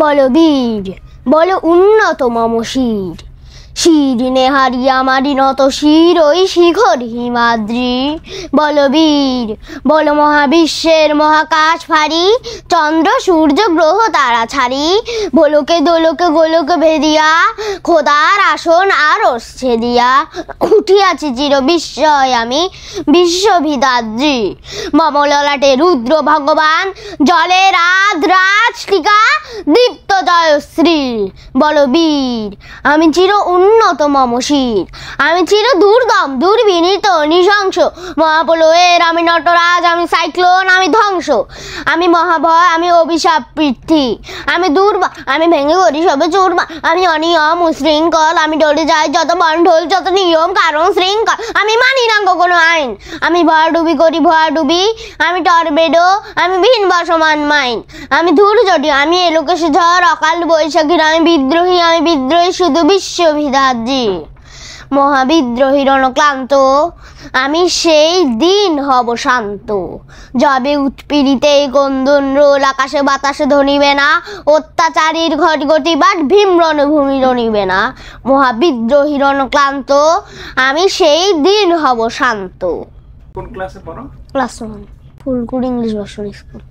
বলো বীর, বলো উন্নত মম শির, শির নেহারি আমারি নত শির ওই শিখর হিমাদ্রি। বলো বীর, বলো মহাবিশ্বের মহাকাশ ফারি, চন্দ্র সূর্য গ্রহ তারা ছাড়ি, ভোলকে দোলকে গোলকে ভেদিয়া, খোদার আসন আর ওসছে দিয়া, উঠিয়াছি চির বিস্ময় আমি বিশ্বভিদাদ্রি। মম ললাটে রুদ্র ভগবান, জলে রাজ টিকা দীপ্ত জয়শ্রী। বলো বীর, আমি চির উন্নত মম শির, আমি চির দুর্গম দুর্বিনীত নৃশংস, মহাপ্রলয়ের আমি নটরাজ, আমি সাইক্লোন, আমি ধ্বংস, আমি মহাভয়, আমি অভিশাপ পৃথ্বী, আমি দুর্বল, আমি ভেঙে করি সবে চুরমা, আমি অনিয়ম উশৃঙ্খল, আমি ডলে যাই যত বন্ডল যত নিয়ম কারণ শৃঙ্খল, আমি মানি না কোনো আইন, আমি ভয়াডুবি করি ভয়াডুবি, আমি টর্নেডো, আমি ভিন বসমান মাইন, আমি ধূর্জটি, আমি এলোকেশ ঝড় অকাল বৈশাখীর, আমি বিদ্রোহী শুধু বিশ্বভিদাদ্রি। মহাবিদ্রোহী রণক্লান্ত, আমি সেই দিন হব শান্ত, যবে উৎপীড়িতে কন্দন রোল আকাশে বাতাসে ধনিবে না, অত্যাচারীর ঘটঘটিবাট ভীম রণভূমি রণিবে না। মহাবিদ্রোহী রণক্লান্ত, আমি সেই দিন হব শান্ত। কোন ক্লাসে পড়ো? ক্লাস 1, ফুলকুড়ি ইংলিশ ভার্সন স্কুল।